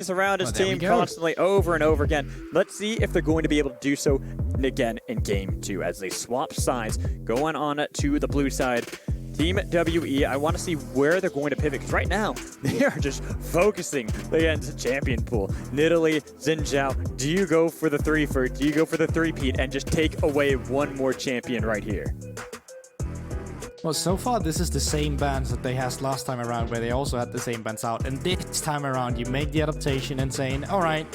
around his team constantly over and over again. Let's see if they're going to be able to do so again in game 2 as they swap sides going on to the blue side. Team WE, I want to see where they're going to pivot, because right now they are just focusing against champion pool. Nidalee, Xin Zhao, do you go for the 3-for? Do you go for the 3-peat and just take away one more champion right here? Well, so far this is the same bans that they had last time around, where they also had the same bans out. And this time around you make the adaptation and saying, alright,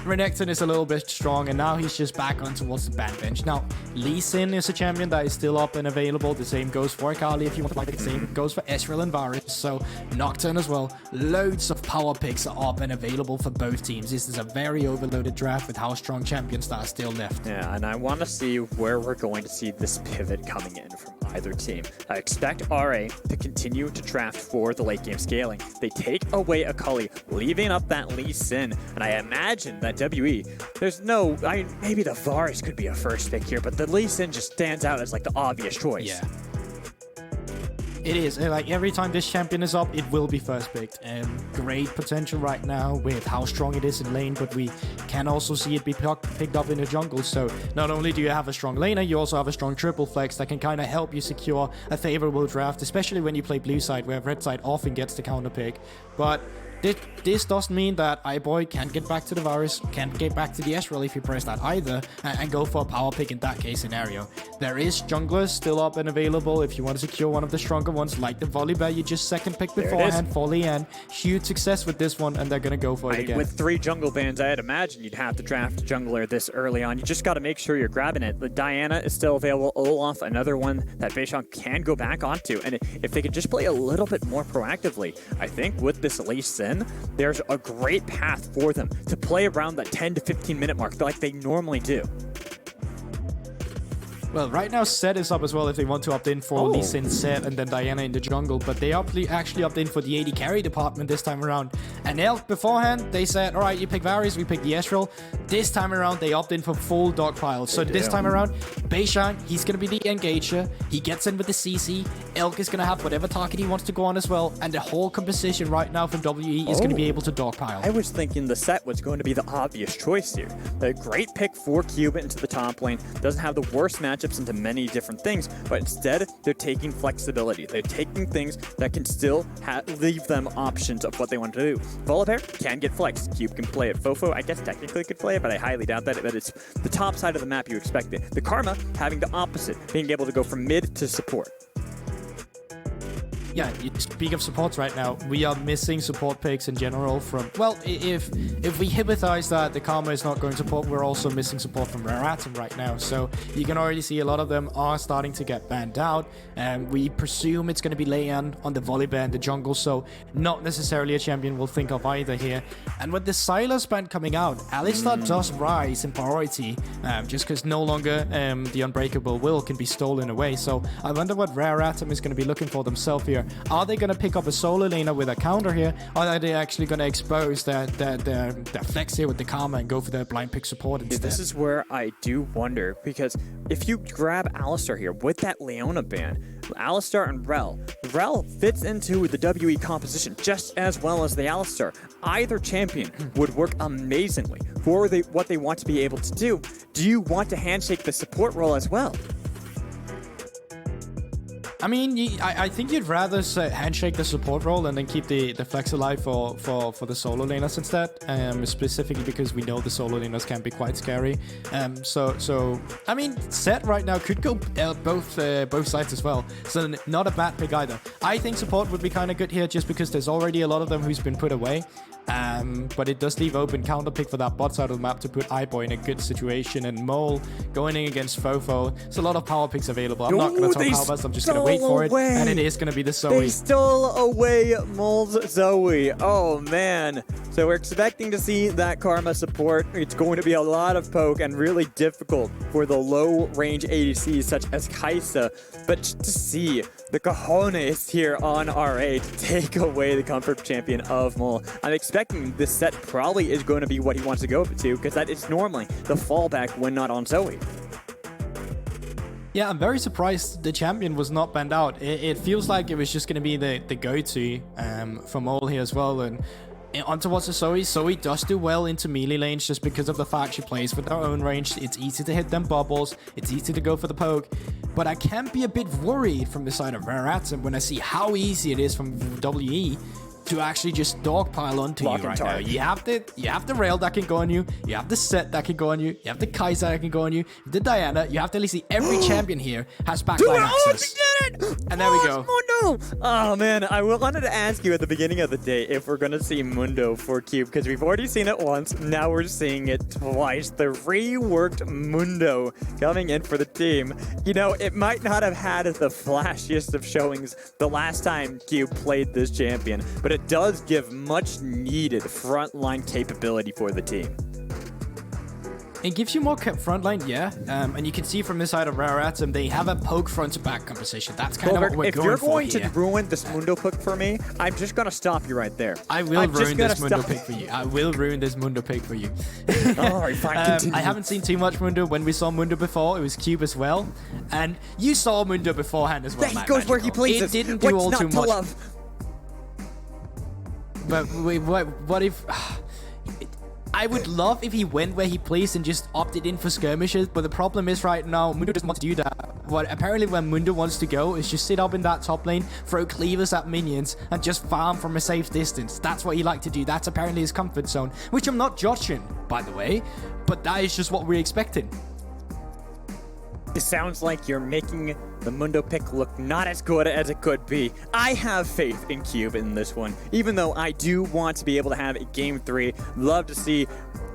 Renekton is a little bit strong, and now he's just back on towards the ban bench. Now, Lee Sin is a champion that is still up and available. The same goes for Akali if you want to like it. The same goes for Ezreal and Varus. So, Nocturne as well. Loads of power picks are up and available for both teams. This is a very overloaded draft with how strong champions that are still left. Yeah, and I want to see where we're going to see this pivot coming in from either team. I expect RA to continue to draft for the late game scaling. They take away Akali, leaving up that Lee Sin, and I imagine that WE, there's no, maybe the Varus could be a first pick here, but the Lee Sin just stands out as like the obvious choice. Yeah. It is. Like, every time this champion is up, it will be first picked. Great potential right now with how strong it is in lane, but we can also see it be picked up in the jungle. So not only do you have a strong laner, you also have a strong triple flex that can kind of help you secure a favorable draft, especially when you play blue side, where red side often gets the counter pick. But this doesn't mean that iBoy can't get back to the Varus, can't get back to the Ezreal if you press that either, and go for a power pick in that case scenario. There is junglers still up and available if you want to secure one of the stronger ones, like the Volibear you just second picked beforehand for Lian. Huge success with this one, and they're going to go for it again. With 3 jungle bans, I'd imagine you'd have to draft a jungler this early on. You just got to make sure you're grabbing it. The Diana is still available. Olaf, another one that Beishang can go back onto. And if they could just play a little bit more proactively, I think with this Lee Sin, there's a great path for them to play around that 10 to 15 minute mark like they normally do. Well, right now Zed is up as well if they want to opt in for Lee Sin, Zed, and then Diana in the jungle, but they actually opt in for the AD carry department this time around. And Elk beforehand, they said, alright, you pick Varus, we pick the Ezreal. This time around, they opt in for full dog piles. So this time around, Beishang, he's going to be the engager. He gets in with the CC. Elk is going to have whatever target he wants to go on as well. And the whole composition right now from WE is going to be able to dog pile. I was thinking the set was going to be the obvious choice here. A great pick for Cuba into the top lane. Doesn't have the worst matchups into many different things, but instead they're taking flexibility. They're taking things that can still leave them options of what they want to do. Volibear can get flex. Cube can play it. Fofo, I guess technically could play it, but I highly doubt that. But it's the top side of the map you expect it. The Karma having the opposite, being able to go from mid to support. Yeah, you speak of supports right now. We are missing support picks in general from, well, if we hypothesize that the Karma is not going to support, we're also missing support from Rare Atom right now. So you can already see a lot of them are starting to get banned out. And we presume it's going to be Leon on the Volibear in the jungle, so not necessarily a champion we'll think of either here. And with the Sylas ban coming out, Alistar does rise in priority, just because no longer the Unbreakable Will can be stolen away. So I wonder what Rare Atom is going to be looking for themselves here. Are they going to pick up a solo laner with a counter here, or are they actually going to expose their flex here with the Karma and go for their blind pick support instead? This is where I do wonder, because if you grab Alistar here with that Leona ban, Alistar and Rel fits into the WE composition just as well as the Alistar. Either champion would work amazingly for what they want to be able to do. Do you want to handshake the support role as well? I mean, I think you'd rather handshake the support role and then keep the flex alive for the solo laners instead, specifically because we know the solo laners can be quite scary. So I mean, Zed right now could go both sides as well, so not a bad pick either. I think support would be kind of good here just because there's already a lot of them who's been put away. But it does leave open counter pick for that bot side of the map to put iBoy in a good situation, and Mole going in against Fofo. There's a lot of power picks available. I'm not going to talk power bust, I'm just going to wait for it, and it is going to be the Zoe. They stole away Mole's Zoe. Oh man. So we're expecting to see that Karma support. It's going to be a lot of poke and really difficult for the low range ADCs such as Kaisa. But just to see the cojones here on RA to take away the comfort champion of Mole, I'm expecting this set probably is going to be what he wants to go to, because that is normally the fallback when not on Zoe. Yeah, I'm very surprised the champion was not banned out. It feels like it was just going to be the go-to for Mole here as well. And On towards the Zoe. Zoe does do well into melee lanes just because of the fact she plays with her own range. It's easy to hit them bubbles. It's easy to go for the poke. But I can be a bit worried from the side of Rare Atom when I see how easy it is from WE to actually just dogpile onto you right now. You have the rail that can go on you. You have the set that can go on you. You have the Kaiser that can go on you. The Diana. You have to at least see every champion here has backline access. And there we go. Mundo! Oh man, I wanted to ask you at the beginning of the day if we're gonna see Mundo for Cube, because we've already seen it once, now we're seeing it twice. The reworked Mundo coming in for the team. You know, it might not have had the flashiest of showings the last time Cube played this champion, but it does give much needed frontline capability for the team. It gives you more frontline, yeah. And you can see from this side of Rare Atom, they have a poke front to back composition. That's kind of what we're going for here. If you're going to ruin this Mundo pick for me, I'm just going to stop you right there. I will ruin this Mundo pick for you. I will ruin this Mundo pick for you. All right, fine, continue. I haven't seen too much Mundo. When we saw Mundo before, it was Cube as well. And you saw Mundo beforehand as well. He goes where he pleases. It didn't do all too much. But what if... I would love if he went where he pleased and just opted in for skirmishes, but the problem is right now, Mundo doesn't want to do that. Apparently where Mundo wants to go is just sit up in that top lane, throw cleavers at minions, and just farm from a safe distance. That's what he likes to do. That's apparently his comfort zone, which I'm not judging, by the way, but that is just what we're expecting. It sounds like you're making the Mundo pick look not as good as it could be. I have faith in Cube in this one, even though I do want to be able to have a game 3. Love to see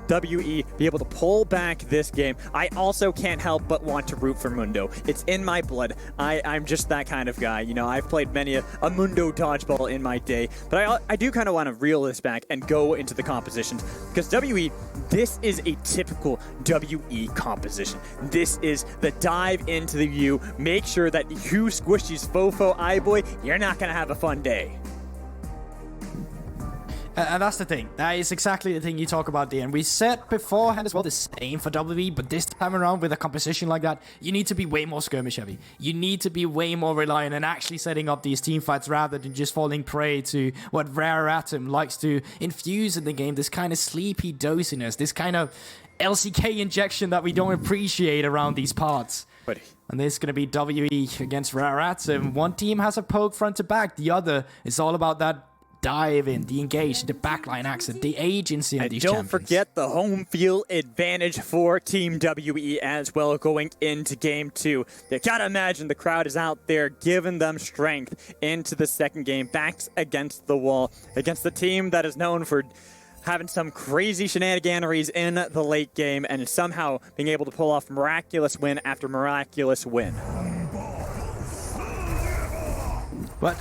WE be able to pull back this game. I also can't help but want to root for Mundo. It's in my blood. I'm just that kind of guy. You know, I've played many a Mundo dodgeball in my day, but I do kind of want to reel this back and go into the compositions, because WE, this is a typical WE composition. This is the dive into the U. Make sure that you squish these fofo boy. You're not going to have a fun day. And that's the thing. That is exactly the thing you talk about there. And we said beforehand as well the same for WE, but this time around with a composition like that, you need to be way more skirmish heavy. You need to be way more reliant on actually setting up these team fights rather than just falling prey to what Rare Atom likes to infuse in the game, this kind of sleepy doziness, this kind of LCK injection that we don't appreciate around these parts. And this is going to be WE against Rare Atom. One team has a poke front to back. The other is all about that dive in, the engage, the backline access, the agency of these champions. Don't forget the home field advantage for Team WE as well going into Game 2. You gotta imagine the crowd is out there giving them strength into the second game, backs against the wall, against the team that is known for having some crazy shenaniganeries in the late game and somehow being able to pull off miraculous win after miraculous win. But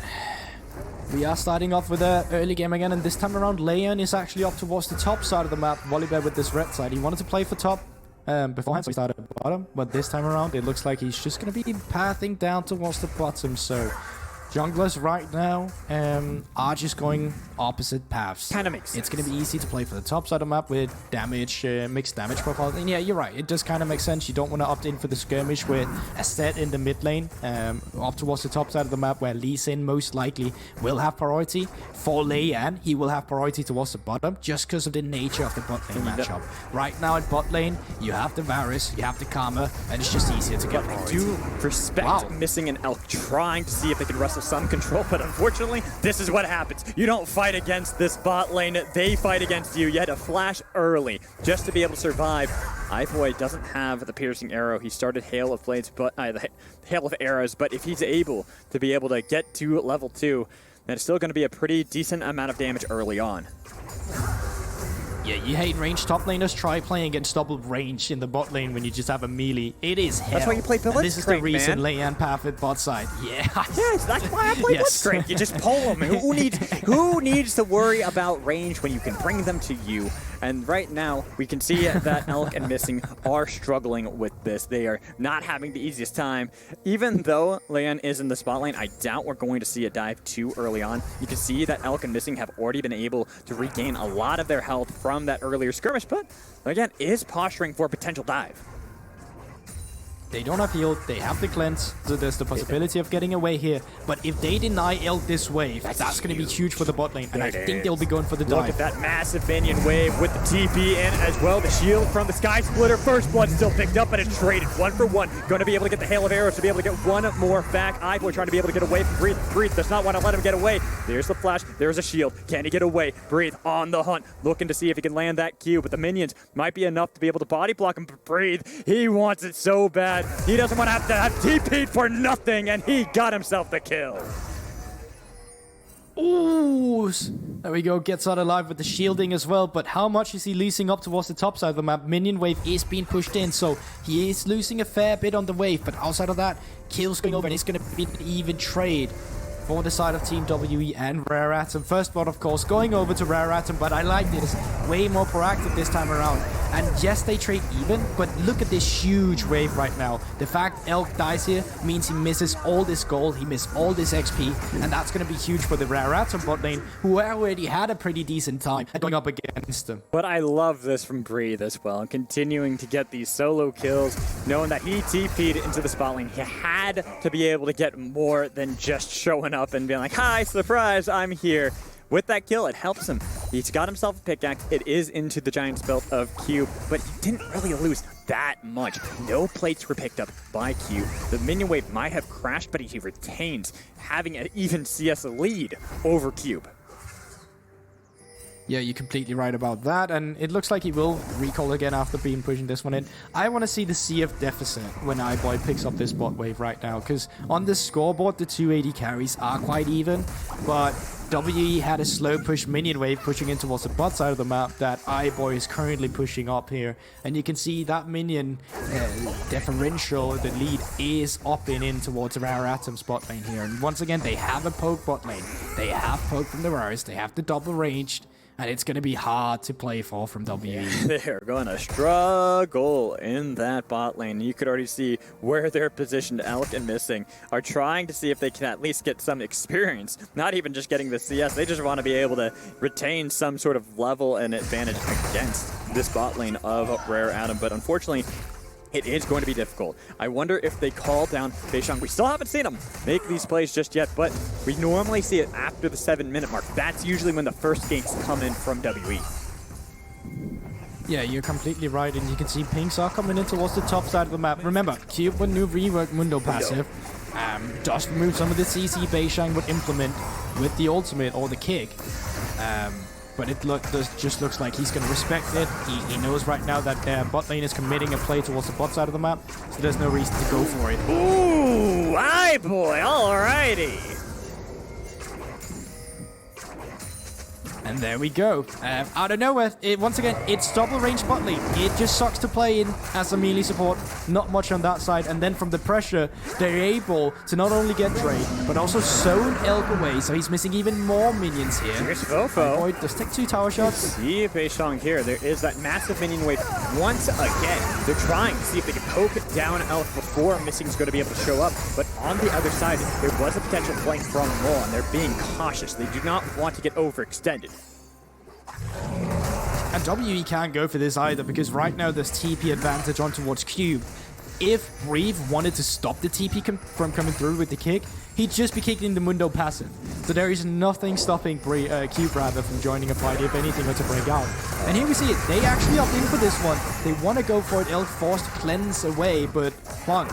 we are starting off with an early game again, and this time around, Leon is actually up towards the top side of the map. Volibear with this red side. He wanted to play for top beforehand, so he started at the bottom. But this time around, it looks like he's just going to be pathing down towards the bottom. So junglers right now are just going opposite paths. Kind of makes sense. It's going to be easy to play for the top side of the map with damage, mixed damage profile. And yeah, you're right. It does kind of make sense. You don't want to opt in for the skirmish with a set in the mid lane up towards the top side of the map where Lee Sin most likely will have priority. For Leian, he will have priority towards the bottom just because of the nature of the bot lane matchup. Right now at bot lane, you have the Varus, you have the Karma, and it's just easier to get priority. I do respect missing an elk, trying to see if they can wrestle some control, but unfortunately, this is what happens. You don't fight against this bot lane, they fight against you. You had to flash early just to be able to survive. iBoy doesn't have the piercing arrow. He started Hail of Blades, but the Hail of Arrows, but if he's able to be able to get to level 2, then it's still going to be a pretty decent amount of damage early on. Yeah, you hate ranged top laners. Try playing against double range in the bot lane when you just have a melee. It is hell. That's why you play Blitzcrank, this is the reason Leian path at bot side. Yeah. Yes, that's why I play Blitzcrank. You just pull them. Who needs to worry about range when you can bring them to you? And right now, we can see that Elk and Missing are struggling with this. They are not having the easiest time. Even though Leian is in the spot lane, I doubt we're going to see a dive too early on. You can see that Elk and Missing have already been able to regain a lot of their health from that earlier skirmish, but again, is posturing for a potential dive. They don't have heal, they have the cleanse, so there's the possibility of getting away here. But if they deny Elk this wave, that's going to be huge for the bot lane, and I think they'll be going for the dive. Look at that massive minion wave with the TP in as well. The shield from the Sky Splitter. First blood still picked up, but it's traded 1 for 1. Going to be able to get the hail of arrows to be able to get one more back. iBoy trying to be able to get away from Breathe. Breathe does not want to let him get away. There's the flash. There's a shield. Can he get away? Breathe on the hunt, looking to see if he can land that Q, but the minions might be enough to be able to body block him. But Breathe, he wants it so bad. He doesn't want to have TP'd for nothing, and he got himself the kill. Ooh, there we go, gets out alive with the shielding as well, but how much is he losing up towards the top side of the map? Minion wave is being pushed in, so he is losing a fair bit on the wave, but outside of that, kills going over, and it's going to be an even trade for the side of Team WE and Rare Atom. First blood, of course, going over to Rare Atom, but I like this. Way more proactive this time around. And yes, they trade even, but look at this huge wave right now. The fact Elk dies here means he misses all this gold, he missed all this XP, and that's going to be huge for the Rare Atom bot lane, who already had a pretty decent time going up against them. But I love this from Breathe as well, continuing to get these solo kills, knowing that he TP'd into the spot lane. He had to be able to get more than just showing up and being like, hi, surprise, I'm here. With that kill, it helps him. He's got himself a pickaxe. It is into the Giant's belt of Cube, but he didn't really lose that much. No plates were picked up by Cube. The minion wave might have crashed, but he retains having an even CS lead over Cube. Yeah, you're completely right about that, and it looks like he will recall again after being pushing this one in. I want to see the CF deficit when iBoy picks up this bot wave right now, because on the scoreboard, the 280 carries are quite even, but WE had a slow push minion wave pushing in towards the bot side of the map that iBoy is currently pushing up here, and you can see that minion differential, the lead is up and in towards the Rare Atom's bot lane here, and once again, they have a poke bot lane. They have poke from the Rares, they have the double ranged, and it's going to be hard to play for from WE. They're going to struggle in that bot lane. You could already see where they're positioned. Elk and Missing are trying to see if they can at least get some experience. Not even just getting the CS. They just want to be able to retain some sort of level and advantage against this bot lane of Rare Atom. But unfortunately, it is going to be difficult. I wonder if they call down Beishang. We still haven't seen him make these plays just yet, but we normally see it after the 7-minute mark. That's usually when the first ganks come in from WE. Yeah, you're completely right, and you can see pinks are coming in towards the top side of the map. Remember, Cube with new rework Mundo passive just remove some of the CC Beishang would implement with the ultimate or the kick. But it just looks like he's going to respect it. He knows right now that bot lane is committing a play towards the bot side of the map, so there's no reason to go for it. Ooh, iBoy, alrighty. And there we go. Out of nowhere, once again, it's double range bot lane. It just sucks to play in as a melee support. Not much on that side. And then from the pressure, they're able to not only get trade, but also zone Elk away. So he's missing even more minions here. Here's Fofo. Boy, does take 2 tower shots. See Beishang here. There is that massive minion wave. Once again, they're trying to see if they can poke it down Elk before Missing's going to be able to show up. But on the other side, there was a potential flank from Mole, and they're being cautious. They do not want to get overextended. And WE can't go for this either, because right now there's TP advantage on towards Cube. If Breathe wanted to stop the TP from coming through with the kick, he'd just be kicking the Mundo passive. So there is nothing stopping Cube rather from joining a fight if anything were to break out. And here we see it. They actually opt in for this one. They want to go for it. Elk forced to cleanse away, but Plunk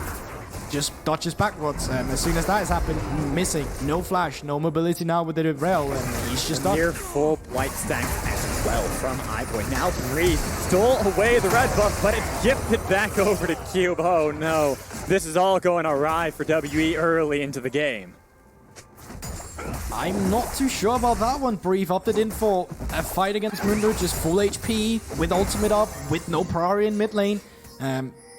just dodges backwards, and as soon as that has happened, Missing, no flash, no mobility now with the rail, and he's just done. Near full blight stack as well from iBoy. Now Breathe stole away the red buff, but it's gifted back over to Cube. Oh no, this is all going awry for WE early into the game. I'm not too sure about that one. Breathe opted in for a fight against Mundo, just full HP, with ultimate up, with no priority in mid lane.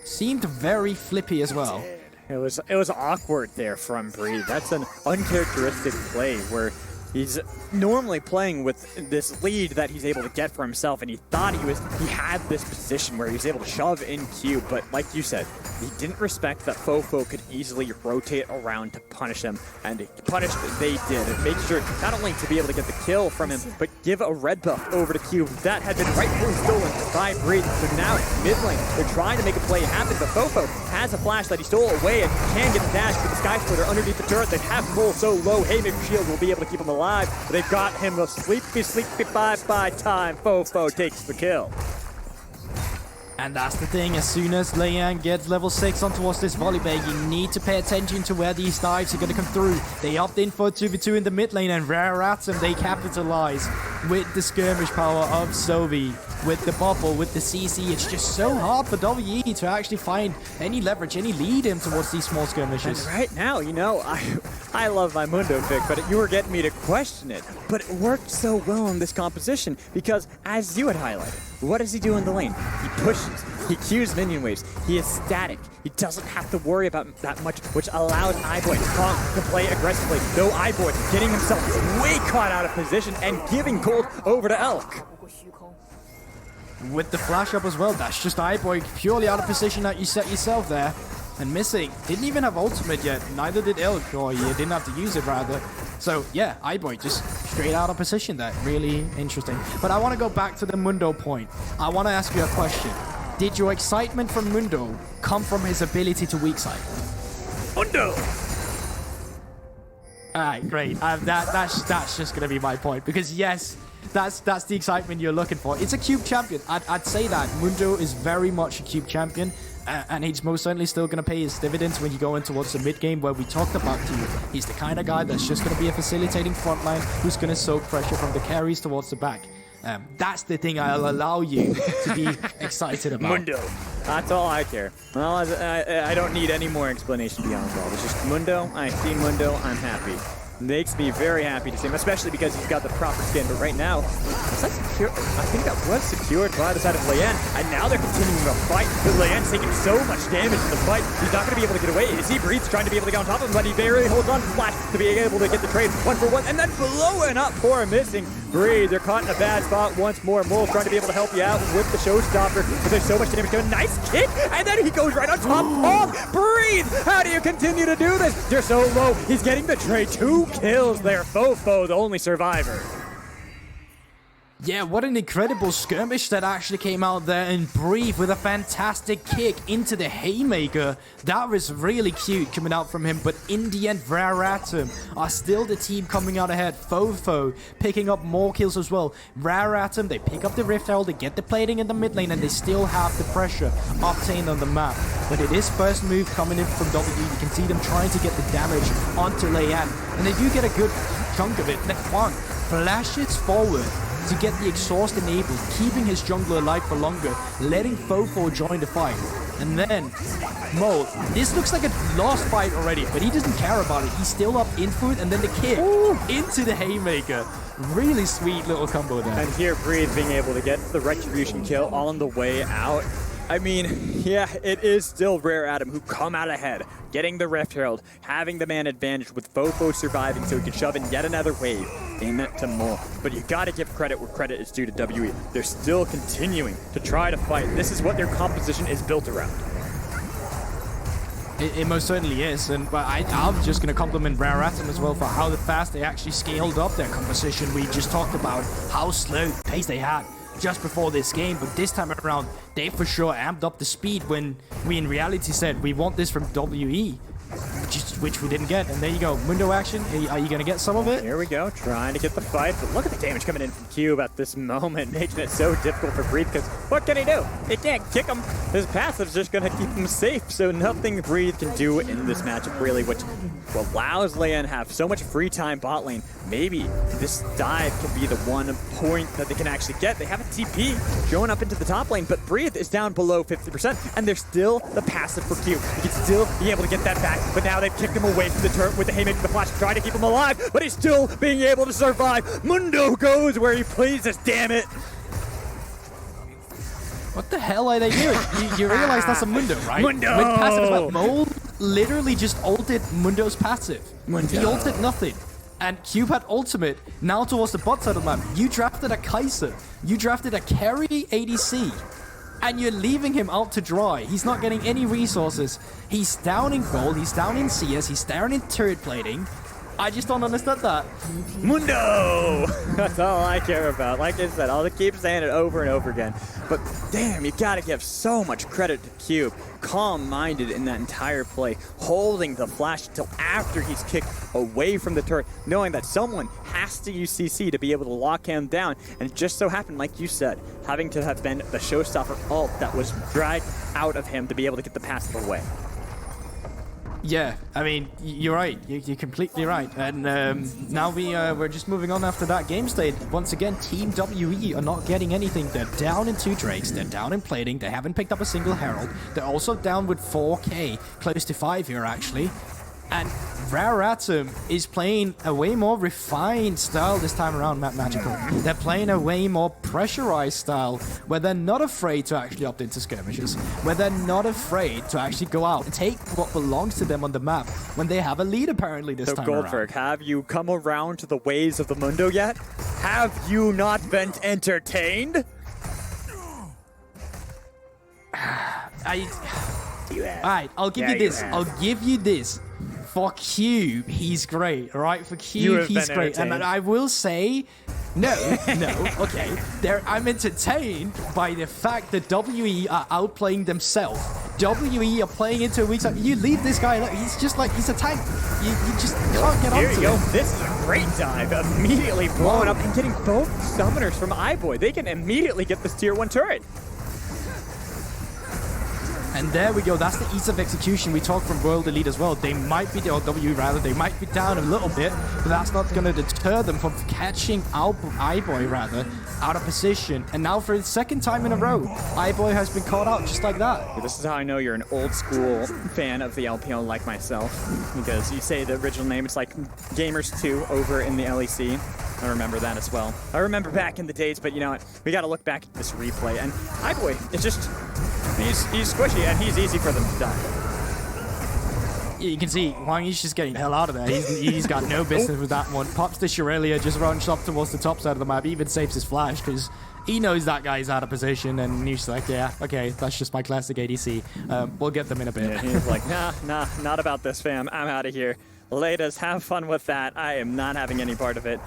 Seemed very flippy as well. It was awkward there from Breathe. That's an uncharacteristic play where He's normally playing with this lead that he's able to get for himself, and he thought he had this position where he was able to shove in Q, but like you said, he didn't respect that Fofo could easily rotate around to punish him, and punished they did, and make sure not only to be able to get the kill from him, but give a red buff over to Q. That had been rightfully stolen by Breathe, so now mid lane, they're trying to make a play happen, but Fofo has a flash that he stole away and can get the dash with the Sky Splitter underneath the turret. They have Mole so low, Haymaker Shield will be able to keep him alive, but they've got him a sleepy bye-bye time. Fofo takes the kill. And that's the thing, as soon as Leyan gets level 6 on towards this volley bag, you need to pay attention to where these dives are going to come through. They opt in for 2v2 in the mid lane, and Rare Atom, they capitalize with the skirmish power of Sovi, with the bubble, with the CC. It's just so hard for WE to actually find any leverage, any lead in towards these small skirmishes. And right now, you know, I love my Mundo pick, but you were getting me to question it. But it worked so well in this composition because, as you had highlighted, what does he do in the lane? He pushes, he Qs minion waves, he is static. He doesn't have to worry about that much, which allows iBoy to play aggressively. Though iBoy getting himself way caught out of position and giving gold over to Elk. With the flash up as well, that's just iBoy purely out of position that you set yourself there. And missing. Didn't even have ultimate yet. Neither did Ilk, or you didn't have to use it rather. So yeah, iBoy just straight out of position there. Really interesting. But I want to go back to the Mundo point. I want to ask you a question. Did your excitement from Mundo come from his ability to weak side? Mundo! Alright, great. That's just going to be my point. Because yes, that's the excitement you're looking for. It's a cube champion. I'd say that. Mundo is very much a cube champion. And he's most certainly still going to pay his dividends when you go in towards the mid game where we talked about to you. He's the kind of guy that's just going to be a facilitating frontline who's going to soak pressure from the carries towards the back. That's the thing I'll allow you to be excited about. Mundo. That's all I care. Well, I don't need any more explanation beyond that. It's just Mundo. I see Mundo. I'm happy. Makes me very happy to see him, especially because he's got the proper skin. But right now, is that secure? I think that was secured by the side of Leyan, and now they're continuing the fight. But Leyan's taking so much damage in the fight, he's not going to be able to get away. Is he? Breathes trying to be able to get on top of him, but he barely holds on to Flash to be able to get the trade 1-for-1, and then blowing up for a missing Breathe. They're caught in a bad spot once more. Mole's trying to be able to help you out with the showstopper, but there's so much damage going. Nice kick, and then he goes right on top of Breathe. How do you continue to do this? They're so low. He's getting the trade. 2 kills there. Fofo, the only survivor. Yeah, what an incredible skirmish that actually came out there, and Breathe with a fantastic kick into the Haymaker. That was really cute coming out from him, but in the end, Raratum are still the team coming out ahead. Fofo picking up more kills as well. Raratum, they pick up the Rift Herald, they get the plating in the mid lane, and they still have the pressure obtained on the map. But it is first move coming in from W. You can see them trying to get the damage onto Leyan, and they do get a good chunk of it. Nekwang flashes forward to get the exhaust enabled, keeping his jungler alive for longer, letting Fofo join the fight. And then, Mo, this looks like a lost fight already, but he doesn't care about it. He's still up in food, and then the kick into the Haymaker. Really sweet little combo there. And here, Breathe being able to get the Retribution kill on the way out. I mean, yeah, it is still Rare Atom who come out ahead, getting the Rift Herald, having the man advantage with Fofo surviving so he can shove in yet another wave into Mole. But you gotta give credit where credit is due to WE. They're still continuing to try to fight. This is what their composition is built around. It most certainly is, and but I'm just going to compliment Rare Atom as well for how fast they actually scaled up their composition. We just talked about how slow pace they had just before this game, but this time around, they for sure amped up the speed when we in reality said we want this from WE, which we didn't get. And there you go, Mundo action. Are you going to get some of it? Here we go, trying to get the fight, but look at the damage coming in from Cube at this moment, making it so difficult for Breathe, because what can he do? He can't kick him. His passive's just going to keep him safe, so nothing Breathe can do in this matchup, really, which allows Leyan have so much free time bot lane. Maybe this dive can be the one point that they can actually get. They have a TP showing up into the top lane, but Breathe is down below 50%, and there's still the passive for Q. He can still be able to get that back, but now they've kicked him away from the turret with the Haymaker, the Flash, trying to keep him alive, but he's still being able to survive. Mundo goes where he pleases, damn it. What the hell are they doing? You realize that's a Mundo, right? Mundo! With passive as well. Mole literally just ulted Mundo's passive. Mundo. He ulted nothing. And Cube had ultimate. Now towards the bot side of the map, you drafted a Kai'Sa. You drafted a carry ADC. And you're leaving him out to dry. He's not getting any resources. He's down in gold, he's down in CS, he's down in turret plating. I just don't understand that. Mundo! That's all I care about. Like I said, I'll keep saying it over and over again. But damn, you gotta give so much credit to Cube. Calm-minded in that entire play, holding the flash until after he's kicked away from the turret, knowing that someone has to use CC to be able to lock him down. And it just so happened, like you said, having to have been the showstopper ult that was dragged out of him to be able to get the passive away. Yeah, I mean, you're right. You're completely right. And now we're just moving on after that game state. Once again, Team WE are not getting anything. They're down in 2 Drakes. They're down in plating. They haven't picked up a single Herald. They're also down with 4K, close to 5 here, actually. And Rare Atom is playing a way more refined style this time around, Matt Magical. They're playing a way more pressurized style, where they're not afraid to actually opt into skirmishes, where they're not afraid to actually go out and take what belongs to them on the map when they have a lead apparently this time around. So Goldberg, have you come around to the ways of the Mundo yet? Have you not been entertained? Alright, I'll give you this. I'll give you this. For Cube, he's great, alright? For Cube, he's great. And I will say, no, okay. I'm entertained by the fact that WE are outplaying themselves. WE are playing into a weak side. You leave this guy, he's just like, he's a tank. You just can't get onto him. Here you go. This is a great dive. Immediately blowing up and getting both summoners from iBoy. They can immediately get this tier 1 turret. And there we go, that's the ease of execution we talked from World Elite as well. They might be, or WE rather, they might be down a little bit, but that's not going to deter them from catching iBoy rather, out of position. And now for the second time in a row, iBoy has been caught out just like that. This is how I know you're an old school fan of the LPL like myself, because you say the original name, it's like Gamers 2 over in the LEC. I remember that as well. I remember back in the days, but you know what? We got to look back at this replay, and iBoy, it's just... He's squishy and he's easy for them to die. You can see Wang Yi's just getting the hell out of there. He's got no business with that one. Pops the Shirelia, just runs up towards the top side of the map, even saves his flash because he knows that guy's out of position and he's like, yeah, okay, that's just my classic ADC. We'll get them in a bit. Yeah, he's like, nah, not about this, fam. I'm out of here. Laters, have fun with that. I am not having any part of it.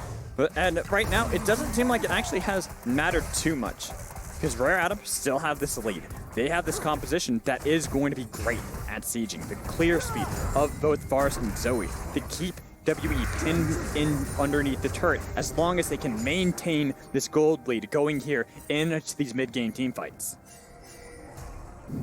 And right now, it doesn't seem like it actually has mattered too much. Because Rare Atom still have this lead. They have this composition that is going to be great at sieging. The clear speed of both Forest and Zoe to keep WE pinned in underneath the turret as long as they can maintain this gold lead going here into these mid-game teamfights.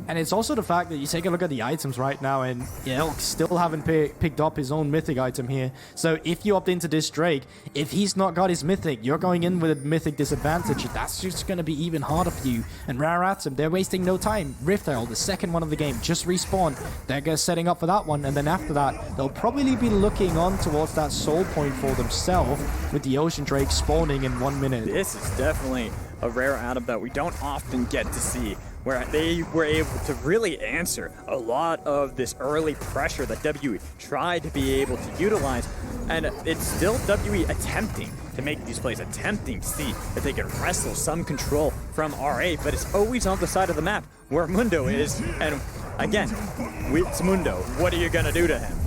And it's also the fact that you take a look at the items right now, and Elk still haven't picked up his own mythic item here. So if you opt into this Drake, if he's not got his mythic, you're going in with a mythic disadvantage. That's just going to be even harder for you. And Rare Atom, they're wasting no time. Rift Herald, the second one of the game, just respawn. They're setting up for that one, and then after that, they'll probably be looking on towards that soul point for themselves with the Ocean Drake spawning in 1 minute. This is definitely a Rare Atom that we don't often get to see, where they were able to really answer a lot of this early pressure that WE tried to be able to utilize. And it's still WE attempting to make these plays, attempting to see if they can wrestle some control from RA, but it's always on the side of the map where Mundo is. And again, it's Mundo. What are you going to do to him?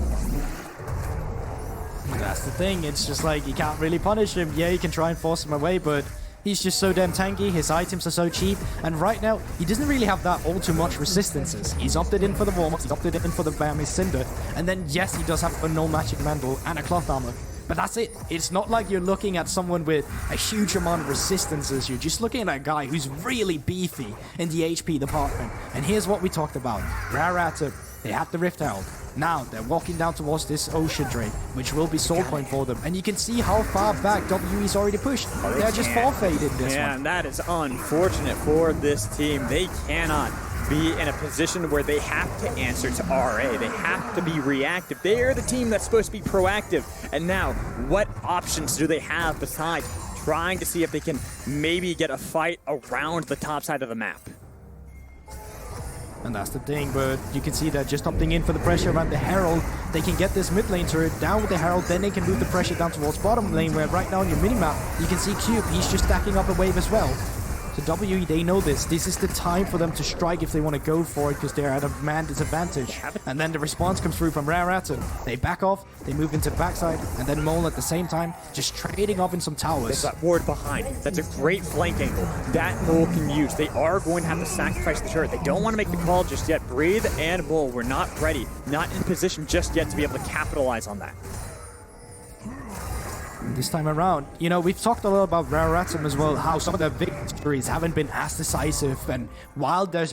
That's the thing. It's just like you can't really punish him. Yeah, you can try and force him away, but he's just so damn tanky, his items are so cheap, and right now, he doesn't really have that all too much resistances. He's opted in for the warm-ups, he's opted in for the Bammy Cinder, and then yes, he does have a no magic mantle and a cloth armor, but that's it. It's not like you're looking at someone with a huge amount of resistances, you're just looking at a guy who's really beefy in the HP department, and here's what we talked about. Rare Atom, they have the Rift Herald. Now, they're walking down towards this Ocean Drake, which will be soul point for them. And you can see how far back WE's already pushed. They're just forfeited this one. Yeah, and that is unfortunate for this team. They cannot be in a position where they have to answer to RA. They have to be reactive. They are the team that's supposed to be proactive. And now, what options do they have besides trying to see if they can maybe get a fight around the top side of the map? And that's the thing, but you can see that just opting in for the pressure around the Herald, they can get this mid lane turret down with the Herald, then they can move the pressure down towards bottom lane, where right now on your minimap, you can see Cube, he's just stacking up a wave as well. So WE, they know this. This is the time for them to strike if they want to go for it, because they're at a man disadvantage. And then the response comes through from Rare Atom. They back off, they move into the backside, and then Mole at the same time, just trading up in some towers. There's that ward behind. That's a great flank angle that Mole can use. They are going to have to sacrifice the turret. They don't want to make the call just yet. Breathe and Mole were not ready, not in position just yet to be able to capitalize on that. This time around, you know, we've talked a lot about Rare Atom as well, how some of their victories haven't been as decisive, and while their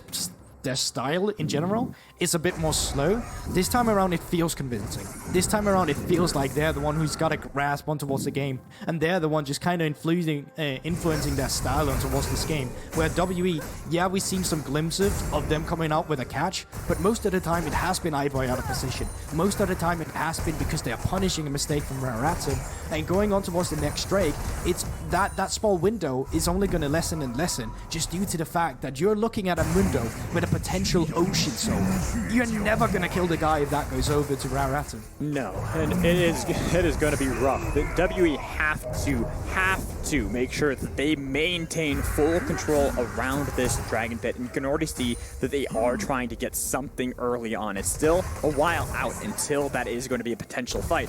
style in general is a bit more slow, this time around it feels convincing. This time around it feels like they're the one who's got a grasp on towards the game, and they're the one just kind of influencing their style on towards this game. Where WE, yeah, we've seen some glimpses of them coming out with a catch, but most of the time it has been iBoy out of position. Most of the time it has been because they're punishing a mistake from Rare Atom, and going on towards the next Drake, it's that small window is only going to lessen and lessen, just due to the fact that you're looking at a Mundo with a potential Ocean Soul. You're never going to kill the guy if that goes over to Rare Atom. No, and it is going to be rough. The WE have to make sure that they maintain full control around this Dragon Pit, and you can already see that they are trying to get something early on. It's still a while out until that is going to be a potential fight.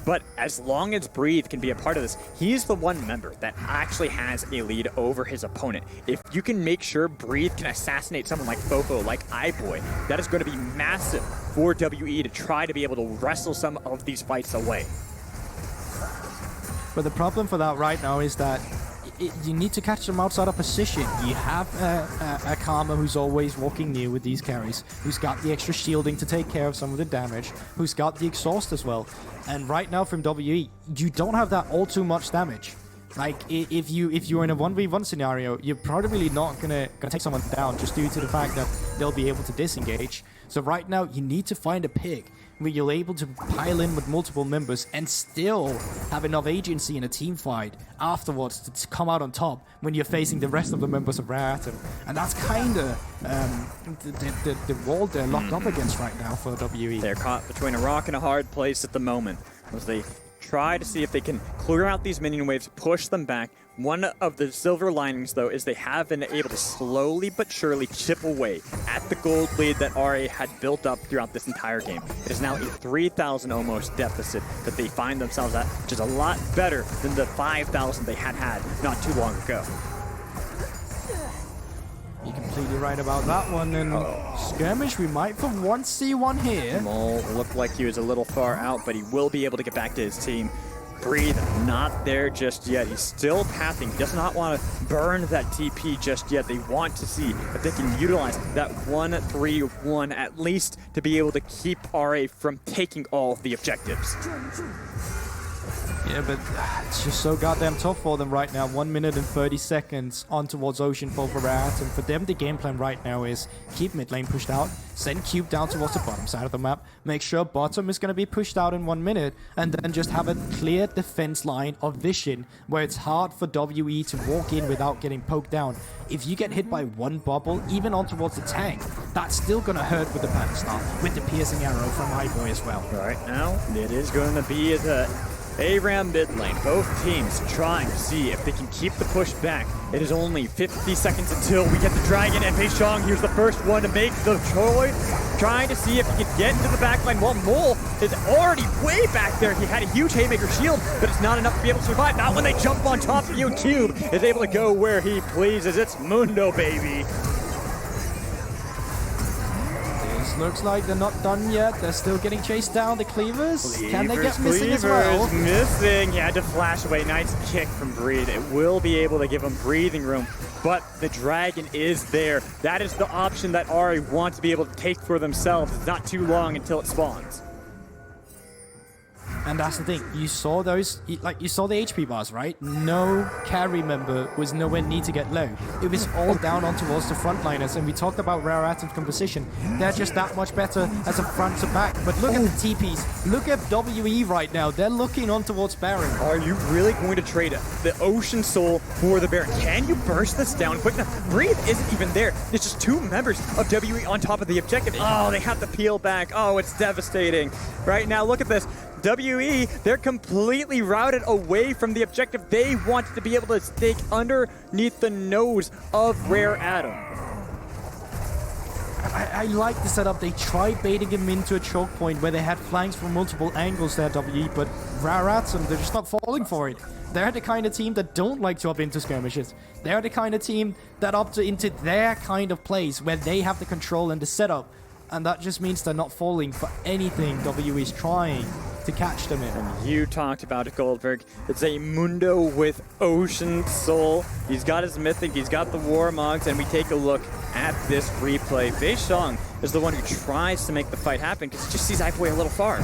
But as long as Breathe can be a part of this, he's the one member that actually has a lead over his opponent. If you can make sure Breathe can assassinate someone like Fofo, like iBoy, that is going to be massive for WE to try to be able to wrestle some of these fights away. But the problem for that right now is that you need to catch them outside of position. You have a Karma who's always walking near with these carries, who's got the extra shielding to take care of some of the damage, who's got the exhaust as well. And right now from WE, you don't have that all too much damage. Like, if you're in a 1v1 scenario, you're probably not gonna take someone down just due to the fact that they'll be able to disengage. So right now, you need to find a pick where you're able to pile in with multiple members and still have enough agency in a team fight afterwards to come out on top when you're facing the rest of the members of Rare Atom. And that's kind of the wall they're locked up against right now for WE. They're caught between a rock and a hard place at the moment as they try to see if they can clear out these minion waves, push them back. One of the silver linings, though, is they have been able to slowly but surely chip away at the gold lead that RA had built up throughout this entire game. It is now a 3,000 almost deficit that they find themselves at, which is a lot better than the 5,000 they had not too long ago. You're completely right about that one, and skirmish, we might for once see one here. Mole looked like he was a little far out, but he will be able to get back to his team. Breathe, not there just yet. He's still pathing. He does not want to burn that TP just yet. They want to see if they can utilize that 1-3-1 at least to be able to keep RA from taking all of the objectives. Yeah, but it's just so goddamn tough for them right now. 1 minute and 30 seconds on towards Ocean for Rat, and for them the game plan right now is keep mid lane pushed out, send Cube down towards the bottom side of the map, make sure bottom is going to be pushed out in 1 minute, and then just have a clear defense line of vision where it's hard for WE to walk in without getting poked down. If you get hit by one bubble, even on towards the tank, that's still going to hurt with the battle start, with the piercing arrow from iBoy as well. Right now, it is going to be the ARAM mid lane. Both teams trying to see if they can keep the push back. It is only 50 seconds until we get the Dragon, and Peichong here's the first one to make the choice. Trying to see if he can get into the backline. Well, Mole is already way back there. He had a huge Haymaker shield, but it's not enough to be able to survive. Not when they jump on top of you, and Cube is able to go where he pleases. It's Mundo, baby. Looks like they're not done yet. They're still getting chased down. The Cleavers, can they get missing as well? Missing. He had to flash away. Nice kick from Breathe. It will be able to give him breathing room, but the Dragon is there. That is the option that Ari wants to be able to take for themselves. It's not too long until it spawns. And that's the thing. You saw those, you saw the HP bars, right? No carry member was nowhere near to get low. It was all down on towards the frontliners. And we talked about Rare Atom's composition. They're just that much better as a front to back. But look at the TPs. Look at WE right now. They're looking on towards Baron. Are you really going to trade the Ocean Soul for the Baron? Can you burst this down quick enough? Breathe isn't even there. It's just 2 members of WE on top of the objective. Oh, they have to peel back. Oh, it's devastating. Right now, look at this. WE, they're completely routed away from the objective. They want to be able to stake underneath the nose of Rare Atom. I like the setup. They tried baiting him into a choke point where they had flanks from multiple angles there, WE, but Rare Atom, they're just not falling for it. They're the kind of team that don't like to up into skirmishes. They're the kind of team that opt into their kind of plays where they have the control and the setup. And that just means they're not falling for anything WE is trying to catch them in. And you talked about it, Goldberg. It's a Mundo with Ocean Soul. He's got his Mythic, he's got the Warmogs, and we take a look at this replay. Bei Xiong is the one who tries to make the fight happen because he just sees iBoy a little far.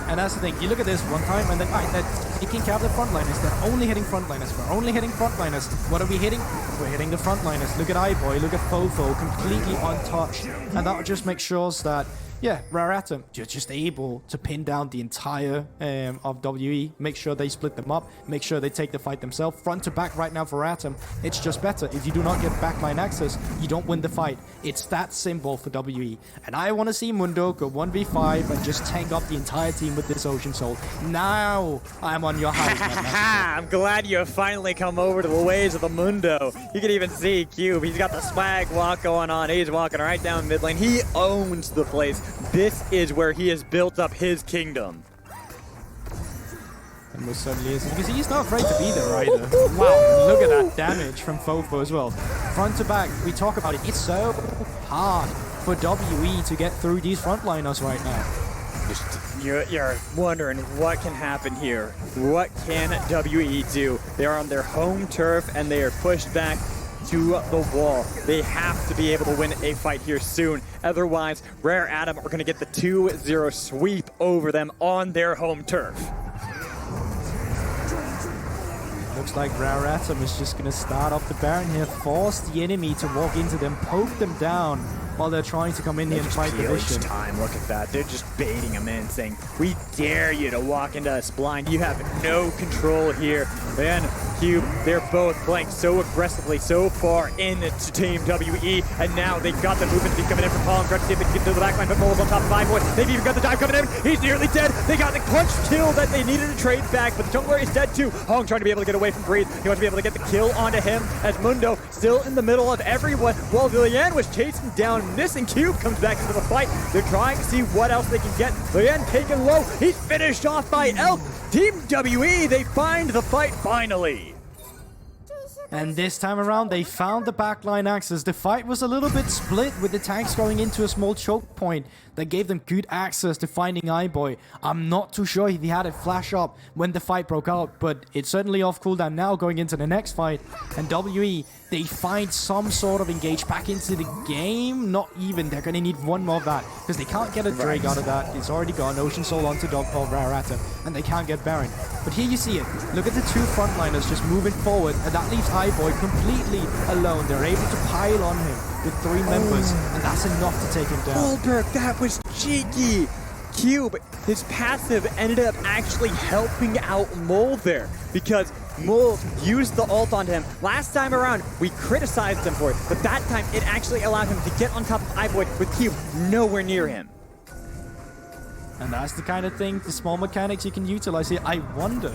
And that's the thing. You look at this one time, and then they're taking care of the frontliners. They're only hitting frontliners. We're only hitting frontliners. What are we hitting? We're hitting the frontliners. Look at iBoy. Look at Fofo, completely untouched. And that just makes sure that, yeah, Rare Atom, you're just able to pin down the entire of WE. Make sure they split them up. Make sure they take the fight themselves. Front to back right now for Atom. It's just better. If you do not get backline access, you don't win the fight. It's that simple for WE. And I want to see Mundo go 1v5 and just tank up the entire team with this Ocean Soul. Now I'm on your hype. I'm glad you have finally come over to the ways of the Mundo. You can even see Cube. He's got the swag walk going on. He's walking right down mid lane. He owns the place. This is where he has built up his kingdom. And most certainly is. Because he's not afraid to be there either. Wow, look at that damage from Fofo as well. Front to back, we talk about it. It's so hard for WE to get through these frontliners right now. You're wondering what can happen here. What can WE do? They are on their home turf and they are pushed back to the wall. They have to be able to win a fight here soon. Otherwise, Rare Atom are going to get the 2-0 sweep over them on their home turf. Looks like Rare Atom is just going to start off the Baron here, force the enemy to walk into them, poke them down while they're trying to come in here and fight the vision. Time. Look at that. They're just baiting him in, saying, we dare you to walk into us blind. You have no control here. And Cube, they're both playing so aggressively, so far into Team WE, and now they've got the movement speed coming in from Colin. Trying to see if they can get to the backline, but Mole's on top of iBoy. They've even got the dive coming in. He's nearly dead. They got the punch kill that they needed to trade back, but the jungler is dead too. Hong trying to be able to get away from Breathe. He wants to be able to get the kill onto him as Mundo still in the middle of everyone, while Lian was chasing down Missing Cube comes back into the fight. They're trying to see what else they can get. Lian taken low. He's finished off by Elk. Team WE, they find the fight finally. And this time around, they found the backline access. The fight was a little bit split with the tanks going into a small choke point that gave them good access to finding iBoy. I'm not too sure if he had it flash up when the fight broke out, but it's certainly off cooldown now going into the next fight. And WE, they find some sort of engage back into the game. Not even. They're going to need one more of that because they can't get a Drake out of that. It's already gone. Ocean Soul onto Rare Atom, and they can't get Baron. But here you see it. Look at the two frontliners just moving forward, and that leaves iBoy completely alone. They're able to pile on him with 3 members, and that's enough to take him down. Goldberg, that was cheeky. Cube, his passive ended up actually helping out Mole there because Mole used the ult on him. Last time around, we criticized him for it, but that time it actually allowed him to get on top of iBoy with Cube nowhere near him. And that's the kind of thing, the small mechanics you can utilize here. I wonder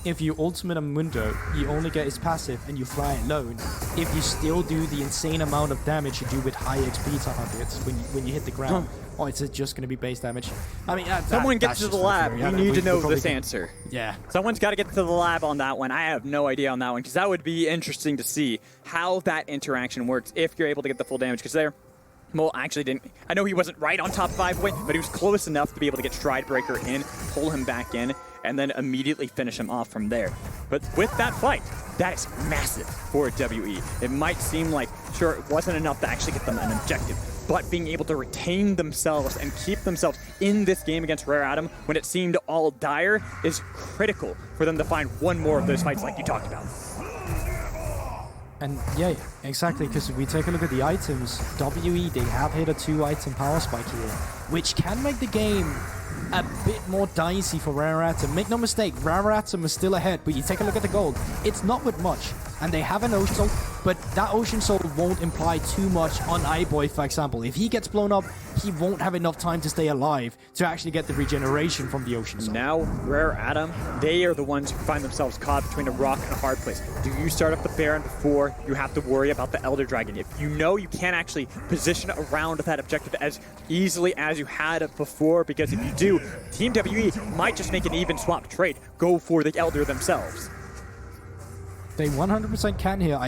if you ultimate a Mundo, you only get his passive and you fly alone. If you still do the insane amount of damage you do with high XP targets when you hit the ground. Or is it just going to be base damage? I mean, someone gets to the lab. We need to know this answer. Yeah. Someone's got to get to the lab on that one. I have no idea on that one because that would be interesting to see how that interaction works if you're able to get the full damage. Because there, Mole actually didn't. I know he wasn't right on top 5 point, but he was close enough to be able to get Stridebreaker in, pull him back in, and then immediately finish him off from there. But with that fight, that is massive for WE. It might seem like, sure, it wasn't enough to actually get them an objective, but being able to retain themselves and keep themselves in this game against Rare Atom when it seemed all dire is critical for them to find one more of those fights like you talked about. And yeah, exactly, because if we take a look at the items, WE, they have hit a 2-item power spike here, which can make the game a bit more dicey for Rare Atom. Make no mistake, Rare Atom is still ahead, but you take a look at the gold, it's not with much. And they have an Ocean Soul, but that Ocean Soul won't imply too much on iBoy, for example. If he gets blown up, he won't have enough time to stay alive to actually get the regeneration from the Ocean Soul. Now, Rare Atom, they are the ones who find themselves caught between a rock and a hard place. Do you start up the Baron before you have to worry about the Elder Dragon? If you know you can't actually position around that objective as easily as you had it before, because if you do, Team WE might just make an even swap trade, go for the Elder themselves. They 100% can here,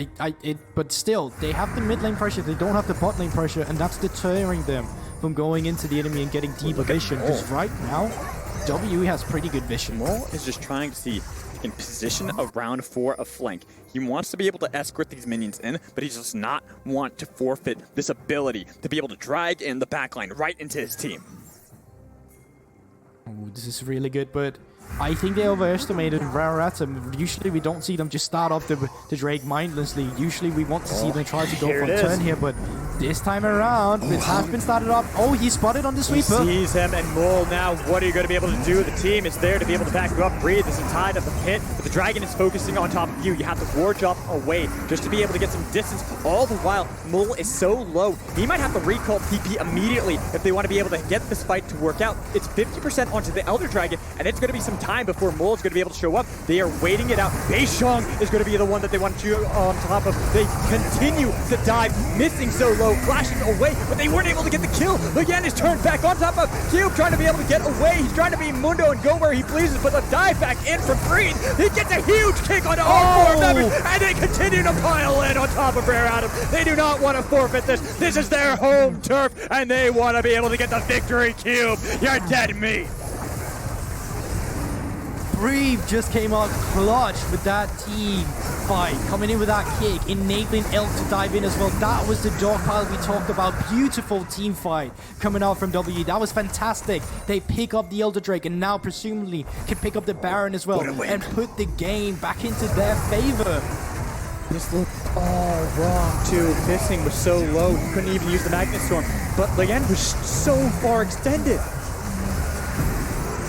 but still, they have the mid lane pressure, they don't have the bot lane pressure, and that's deterring them from going into the enemy and getting deeper vision, because right now, WE has pretty good vision. Mole is just trying to see if he can position around for a flank. He wants to be able to escort these minions in, but he does not want to forfeit this ability to be able to drag in the backline right into his team. Oh, this is really good, but I think they overestimated Rare Atom. Usually we don't see them just start up the Drake mindlessly. Usually we want to see them try to go for a turn here, but this time around, it has been started up. Oh, he's spotted on the sweeper. He sees him, and Mole now, what are you going to be able to do? The team is there to be able to back you up. Breathe is inside of the pit, but the dragon is focusing on top of you. You have to war jump away just to be able to get some distance. All the while, Mole is so low, he might have to recall TP immediately if they want to be able to get this fight to work out. It's 50% onto the Elder Dragon, and it's going to be some time before Mole is going to be able to show up. They are waiting it out. Beishong is going to be the one that they want to on top of. They continue to dive, missing so low, flashing away, but they weren't able to get the kill. Again, is turned back on top of Cube, trying to be able to get away. He's trying to be Mundo and go where he pleases, but the dive back in from Breathe. He gets a huge kick onto all 4 members, and they continue to pile in on top of Rare Atom. They do not want to forfeit this. This is their home turf, and they want to be able to get the victory. Cube, you're dead meat. Breathe just came out clutch with that team fight, coming in with that kick, enabling Elk to dive in as well. That was the dog pile we talked about. Beautiful team fight coming out from WE. That was fantastic. They pick up the Elder Drake and now presumably can pick up the Baron as well and put the game back into their favor. This looked all wrong too. Pissing was so low, you couldn't even use the Magnet Storm, but the end was so far extended.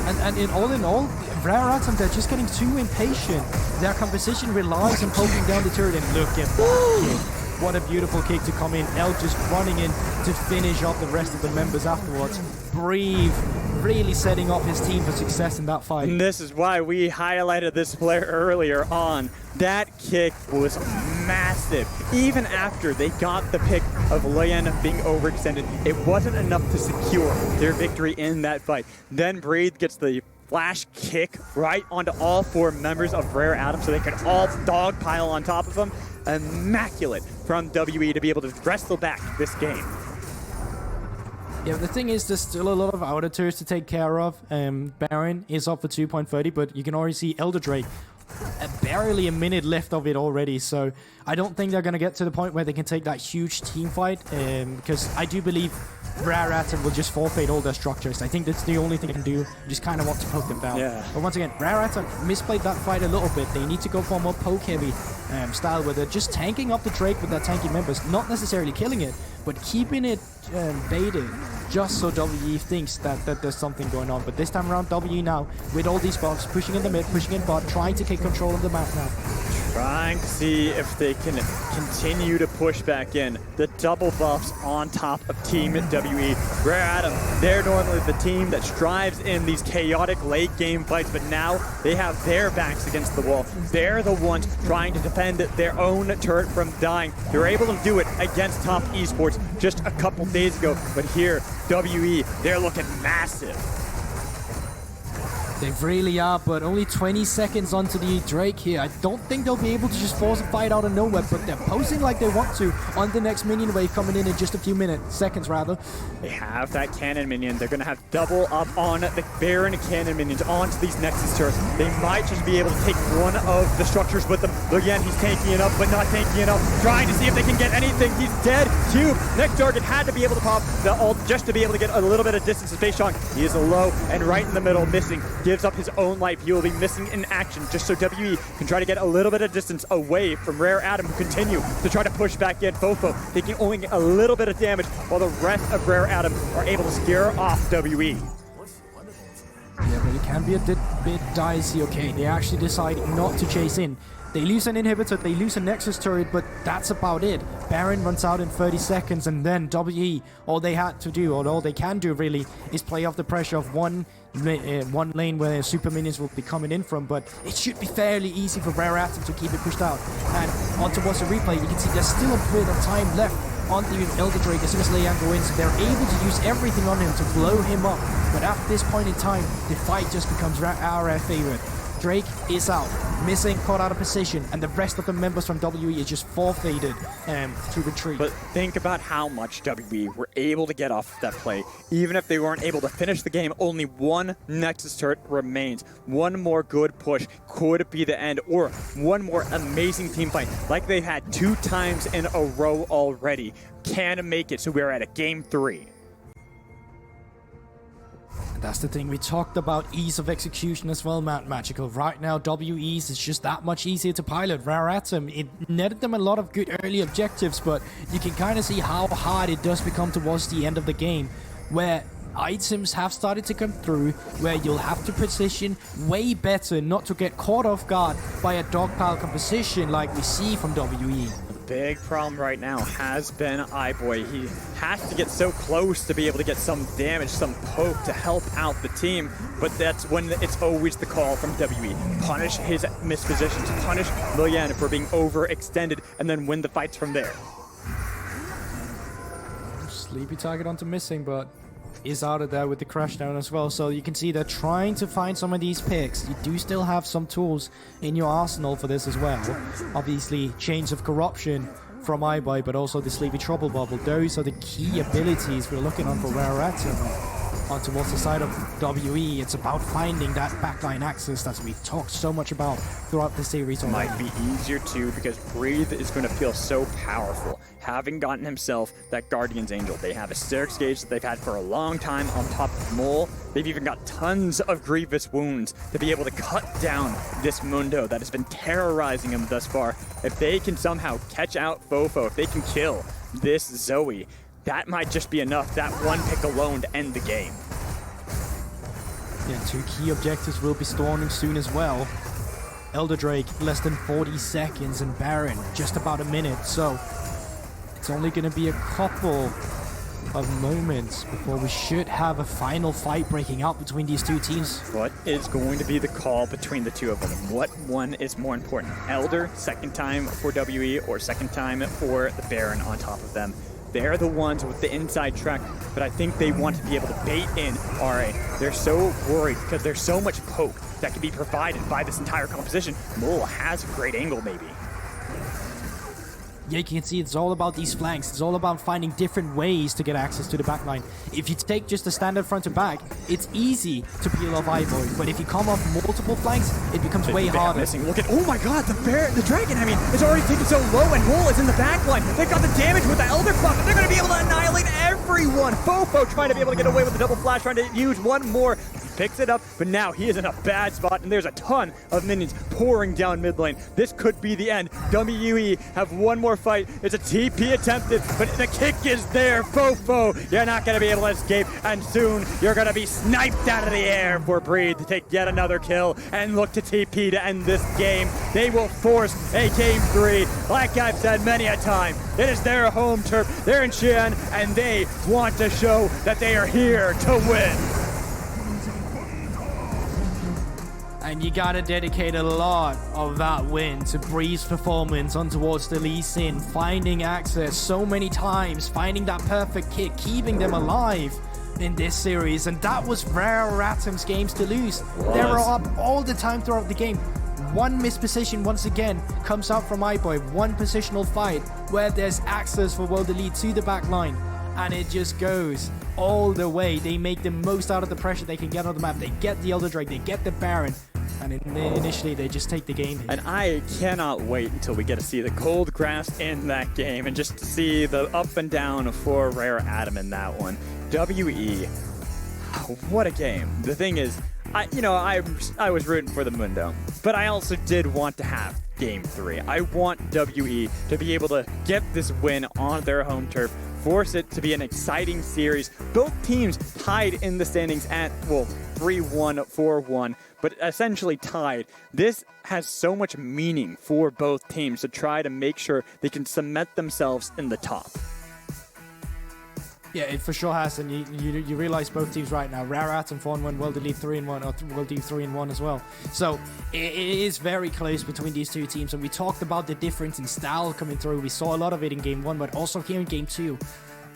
And in all, Rare Atom, they're just getting too impatient. Their composition relies on poking down the turret, and look at that kick. What a beautiful kick to come in. Elk just running in to finish off the rest of the members afterwards. Breathe, really setting up his team for success in that fight. And this is why we highlighted this player earlier on. That kick was massive. Even after they got the pick of Lian being overextended, it wasn't enough to secure their victory in that fight. Then Breathe gets the flash kick right onto all 4 members of Rare Atom so they could all dogpile on top of them. Immaculate from WE to be able to wrestle back this game. Yeah, the thing is, there's still a lot of outer turrets to take care of. Baron is up for 2.30, but you can already see Elder Drake. Barely a minute left of it already, so I don't think they're going to get to the point where they can take that huge team fight, because I do believe Rare Atom will just forfeit all their structures. I think that's the only thing they can do. You just kind of want to poke them down. Yeah. But once again, Rare Atom misplayed that fight a little bit. They need to go for a more poke-heavy style where they're just tanking up the Drake with their tanky members, not necessarily killing it, but keeping it baited, just so WE thinks that there's something going on. But this time around, WE now, with all these bots, pushing in the mid, pushing in bot, trying to take control of the map now. Trying to see if they can continue to push back in. The double buffs on top of Team WE. Rare Atom, they're normally the team that strives in these chaotic late game fights, but now they have their backs against the wall. They're the ones trying to defend their own turret from dying. They're able to do it against top eSports just a couple days ago, but here, WE, they're looking massive. They really are, but only 20 seconds onto the Drake here. I don't think they'll be able to just force a fight out of nowhere, but they're posing like they want to on the next minion wave coming in just a few seconds rather. They have that cannon minion. They're going to have double up on the Baron cannon minions onto these Nexus turrets. They might just be able to take one of the structures with them. Again, he's tanky enough, but not tanky enough. Trying to see if they can get anything. He's dead. Cube. Next target had to be able to pop the ult just to be able to get a little bit of distance to Space Shang. He is low and right in the middle, missing. Gives up his own life. He will be missing in action just so WE can try to get a little bit of distance away from Rare Adam, who continue to try to push back in. Fofo taking only a little bit of damage while the rest of Rare Adam are able to scare off WE. Yeah, but it can be a bit dicey. Okay, they actually decide not to chase in. They lose an inhibitor, they lose a Nexus turret, but that's about it. Baron runs out in 30 seconds, and then WE, all they had to do, or all they can do really, is play off the pressure of one lane where super minions will be coming in from, but it should be fairly easy for Rare Atom to keep it pushed out. And on towards the replay, you can see there's still a bit of time left on the Elder Drake as soon as Liang goes in, so they're able to use everything on him to blow him up. But at this point in time, the fight just becomes our favorite. Drake is out, missing, caught out of position, and the rest of the members from WE is just forfeited to retreat. But think about how much WE were able to get off that play. Even if they weren't able to finish the game, only one Nexus turret remains. One more good push could be the end, or one more amazing team fight, like they've had 2 times in a row already, can make it. So we're at a game 3. That's the thing, we talked about ease of execution as well, Magical. Right now, WE's is just that much easier to pilot. Rare Atom, it netted them a lot of good early objectives, but you can kind of see how hard it does become towards the end of the game, where items have started to come through, where you'll have to position way better not to get caught off guard by a dogpile composition like we see from WE. Big problem right now has been iBoy. He has to get so close to be able to get some damage, some poke to help out the team, but that's when it's always the call from WE. Punish his mispositions, punish Lilian for being overextended, and then win the fights from there. Sleepy target onto missing, but is out of there with the crash down as well. So you can see they're trying to find some of these picks. You do still have some tools in your arsenal for this as well. Obviously, Chains of Corruption from iBoy, but also the Sleepy Trouble Bubble. Those are the key abilities we're looking on for Rare Atom. On towards the side of WE, it's about finding that backline access that we've talked so much about throughout the series already. Might be easier too, because Breathe is going to feel so powerful. Having gotten himself that Guardian's Angel, they have a Sterix gauge that they've had for a long time on top of Mole. They've even got tons of grievous wounds to be able to cut down this Mundo that has been terrorizing him thus far. If they can somehow catch out Fofo, if they can kill this Zoe, that might just be enough, that one pick alone, to end the game. Yeah, 2 key objectives will be storming soon as well. Elder Drake, less than 40 seconds, and Baron, just about a minute. So it's only going to be a couple of moments before we should have a final fight breaking out between these 2 teams. What is going to be the call between the 2 of them? What one is more important? Elder, second time for WE, or second time for the Baron on top of them? They're the ones with the inside track, but I think they want to be able to bait in RA. They're so worried because there's so much poke that can be provided by this entire composition. Mole has a great angle, maybe. Yeah, you can see it's all about these flanks. It's all about finding different ways to get access to the backline. If you take just the standard front to back, it's easy to peel off iBoy, but if you come off multiple flanks, it becomes way harder. Missing. Look at, oh my god, the dragon, I mean, is already taken so low, and Mole is in the backline. They've got the damage with the Elder Buff, and they're going to be able to annihilate everyone. Fofo trying to be able to get away with the double flash, trying to use one more. Picks it up, but now he is in a bad spot, and there's a ton of minions pouring down mid lane. This could be the end. WE have one more fight. It's a TP attempted, but the kick is there. Fofo, you're not going to be able to escape, and soon you're going to be sniped out of the air for Breathe to take yet another kill and look to TP to end this game. They will force a game 3. Like I've said many a time, it is their home turf. They're in Xi'an, and they want to show that they are here to win. And you gotta dedicate a lot of that win to Breeze's performance on towards the Lee Sin, finding access so many times, finding that perfect kick, keeping them alive. in this series, and that was Rare Atom's games to lose. They were up all the time throughout the game. One misposition once again comes out from iBoy, one positional fight where there's access for World Elite to the back line, and it just goes all the way. They make the most out of the pressure they can get on the map. They get the Elder Drake, they get the Baron, and initially they just take the game here. And I cannot wait until we get to see the cold grass in that game and just to see the up and down for Rare Atom in that one. WE, what a game. The thing is, I was rooting for the Mundo, but I also did want to have Game 3. I want WE to be able to get this win on their home turf, force it to be an exciting series. Both teams tied in the standings at, 3-1, 4-1, but essentially tied. This has so much meaning for both teams to try to make sure they can cement themselves in the top. Yeah, it for sure has, and you realize both teams right now, Rare Atom 4-1, World Elite 3-1, or World Elite 3-1 as well. So it is very close between these two teams, and we talked about the difference in style coming through. We saw a lot of it in Game 1, but also here in Game 2.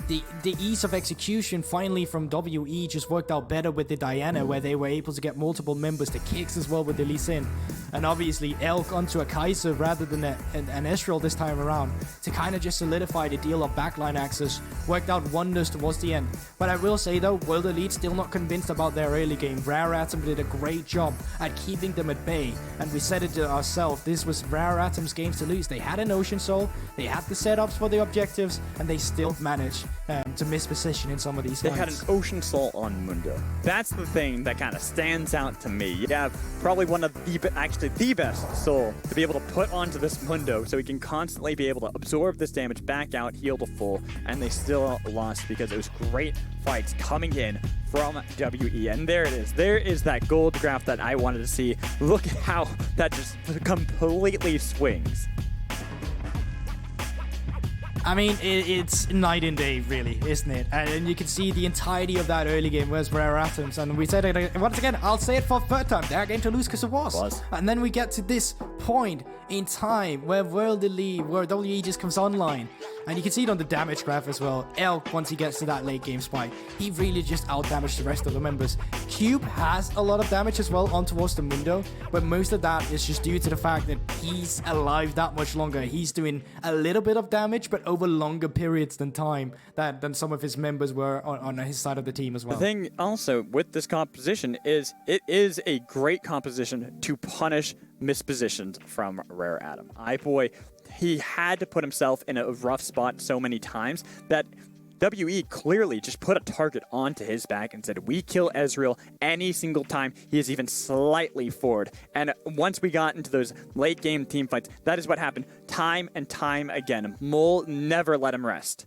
The ease of execution finally from WE just worked out better with the Diana, where they were able to get multiple members to kicks as well with the Lee Sin. And obviously Elk onto a Kaiser rather than an Ezreal this time around to kind of just solidify the deal of backline access. Worked out wonders towards the end. But I will say though, World Elite still not convinced about their early game. Rare Atom did a great job at keeping them at bay. And we said it to ourselves, this was Rare Atom's games to lose. They had an Ocean Soul, they had the setups for the objectives, and they still managed to miss position in some of these They fights. had an Ocean Soul on Mundo. That's the thing that kind of stands out to me. You have probably one of the best Soul to be able to put onto this Mundo so he can constantly be able to absorb this damage, back out, heal to full, and they still lost because it was great fights coming in from WE. And there it is. There is that gold graph that I wanted to see. Look at how that just completely swings. I mean, it's night and day, really, isn't it? And you can see the entirety of that early game was Rare Atoms. And we said it once again, I'll say it for a third time. They're game to lose because it was. And then we get to this point in time where World Elite, where WE just comes online. And you can see it on the damage graph as well. Elk, once he gets to that late game spike, he really just out-damaged the rest of the members. Cube has a lot of damage as well on towards the Mundo, but most of that is just due to the fact that he's alive that much longer. He's doing a little bit of damage, but over longer periods than time than some of his members were on his side of the team as well. The thing also with this composition is it is a great composition to punish mispositions from Rare Atom. iBoy, he had to put himself in a rough spot so many times that WE clearly just put a target onto his back and said, we kill Ezreal any single time he is even slightly forward. And once we got into those late game team fights, that is what happened time and time again. Mole never let him rest.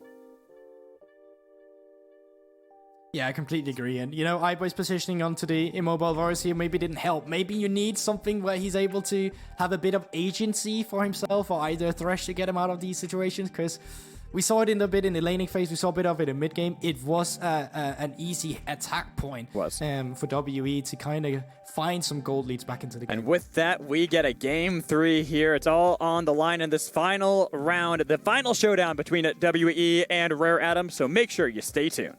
Yeah, I completely agree. And, iBoy's positioning onto the immobile Varus here maybe didn't help. Maybe you need something where he's able to have a bit of agency for himself, or either Thresh to get him out of these situations, because we saw it in the laning phase. We saw a bit of it in mid-game. It was an easy attack point for WE to kind of find some gold leads back into the game. And with that, we get a Game 3 here. It's all on the line in this final round, the final showdown between WE and Rare Atom, so make sure you stay tuned.